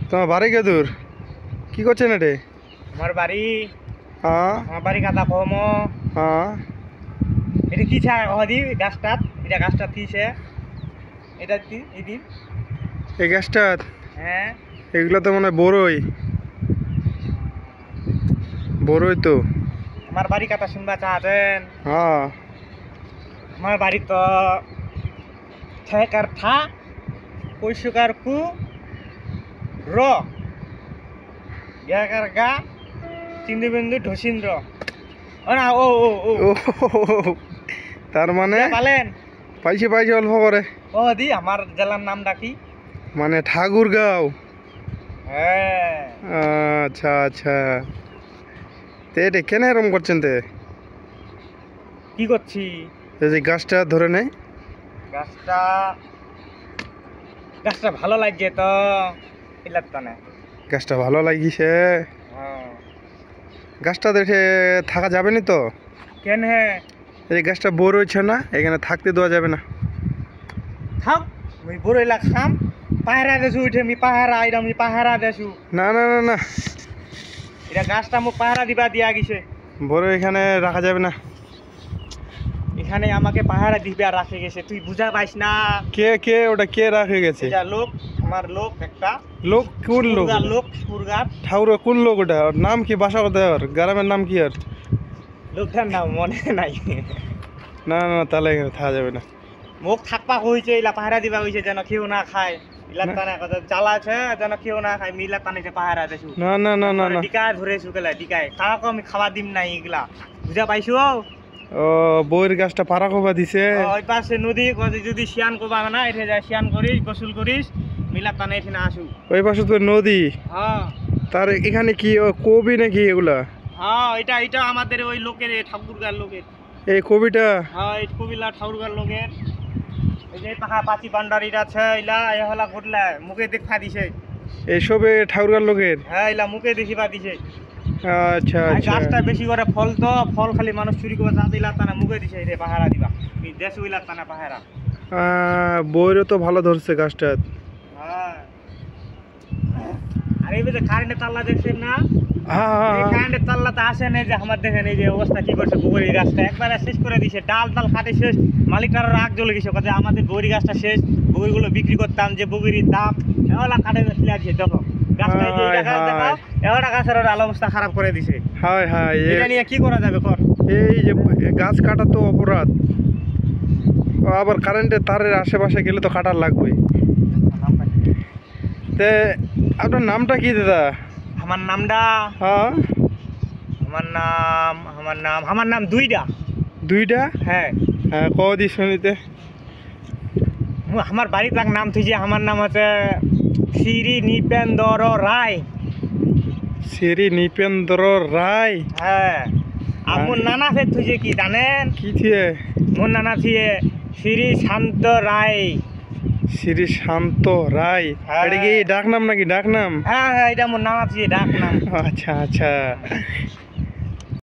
তোমার বাড়ি কে দূর? কি করছেন এটে? আমার বাড়ি হ্যাঁ আমার বাড়ি কাদা কম হ্যাঁ। এটা কি ছা কদি গাছটা এটা গাছটা কিছে এটা কি এদিন এই গাছটা হ্যাঁ এগুলো তো মনে হয় বড়ই বড়ই তো। আমার বাড়ি কথা শুনবা চাচ্ছেন? হ্যাঁ আমার বাড়ি তো ঠেকার থা কৈশুকার কু র গাকার গা চিন্দু বিন্দু ঢসিন্দ্র ও না ও ও ও ও তার মানে পালেন পাইছে পাইছে অল্প করে। ও দি আমার জেলার নামটা কি? মানে ঠাকুরগাঁও। হ্যাঁ আচ্ছা আচ্ছা। তে এটা কেন এরম করছেন তে? কি করছি? এই যে গাছটা ধরে নেই, গাছটা গাছটা ভালো লাগছে তো এলার টানে। গাছটা ভালো লাগিছে। হ্যাঁ গাছটা দেখে থাকা যাবে না তো? কেন হে এই গাছটা বড় হচ্ছে না, এখানে থাকতে দেওয়া যাবে না। খাম মুই বড়ইলা খাম পাহারা দেছু উঠে আমি পাহারা আইরা আমি পাহারা দেছু না না না না, এটা গাছটা মোক পাহারা দিবা দিয়া গেছে। বড় এখানে রাখা যাবে না। এখানে আমাকে পাহারা দিবে আর রাখে গেছে, তুই বুঝা পাইস না? কে কে ওটা কে রাখে গেছে? এটা লোক, আমার লোক একটা লোক কোন লোক? লোক মুরগার ঠাকুর কোন লোক ওটা? ওর নাম কি? বাসা কোথায়? ওর গ্রামের নাম কি? আর লোকটার নাম মনে নাই। না না না, তাহলে এখানে থাকা যাবে না। মোক থাকবা কইছে, ইলা পাহারা দিবা কইছে যেন কেউ না খায়। ইলা টানে কথা জ্বালা আছে যেন কেউ না খায়, মিলা টানে যে পাহারা দেছু। না না না না না, ডিকায় ধরেছু কেলা ডিকায়, কাউকে আমি খাওয়া দিম নাই এগুলা, বুঝা পাইছো? ও বইয়ের গাছটা পাড়া কবা দিছে। ওই পাশে নদী, যদি শিয়ান করবা না এঠে যায় শিয়ান করিস গোসল করিস মিলা টানে এঠে না আসু। ওই পাশে তো নদী। হ্যাঁ তার এখানে কি ও কবি নাকি এগুলা? হ্যাঁ এটা এটা আমাদের ওই লোকের ঠাকুরগার লোকের। এই কবিটা? হ্যাঁ এই কবিলা ঠাকুরগার লোকের। এই যে পাখা পাচি বান্ডারিটা আছে ইলা এ হলা ঘটলা মুখে দেখা দিছে। এইসবে ঠাকুরগার লোকের? হ্যাঁ ইলা মুখে দেখিবা দিছে। আচ্ছা আচ্ছা। গাছটা বেশি করে ফল তো ফল খালি মানুষ চুরি করবা চাতে ইলা টানা মুখে দিছে রে পাহারা দিবা। এই দেশ ইলা টানা পাহারা। বইরও তো ভালো ধরছে গাছটা। হ্যাঁ আর এই যে কারেন্টের তাল্লা দেখছেন না? হ্যাঁ হ্যাঁ এই হ্যাঁ। কারেন্টের তাল্লা তো আসে না, যে আমার দেখেন এই যে অবস্থা কি করছে বগরি গাছটা একবারে শেষ করে দিছে, ডাল ডাল কাটে শেষ। মালিকটারও রাগ জ্বলে গেছে, কথা আমাদের বগরি গাছটা শেষ, বগরিগুলো বিক্রি করতাম যে বগরির দাম এগুলা কাটে ফেলে দিছে। দেখো গাছটা এই যে এটা গাছ দেখাও, এগুলা গাছের ওর অবস্থা খারাপ করে দিছে। হায় হায়, এটা নিয়ে কি করা যাবে কর? এই যে গাছ কাটা তো অপরাধ, আবার কারেন্টের তারের আশেপাশে গেলে তো কাটার লাগবে। তে আপনার নামটা কি দাদা? আমার নামটা হ্যাঁ আমার নাম দুইটা। দুইটা? হ্যাঁ হ্যাঁ কদি শুনিতে। আমার বাড়ির নাম থুইছে, আমার নাম হচ্ছে শ্রী নৃপেন্দ্র রায়। শ্রী নৃপেন্দ্র রায়? হ্যাঁ আর মোর নানা ফের থুইছে কি জানেন? কি থিয়ে? মোর নানা থিয়ে শ্রী শান্ত রায়। শ্রী শান্ত রায়? হ্যাঁ। এটা কি ডাক নাম নাকি? ডাক নাম? হ্যাঁ হ্যাঁ এটা মোর নানা থিয়ে ডাক নাম। আচ্ছা আচ্ছা।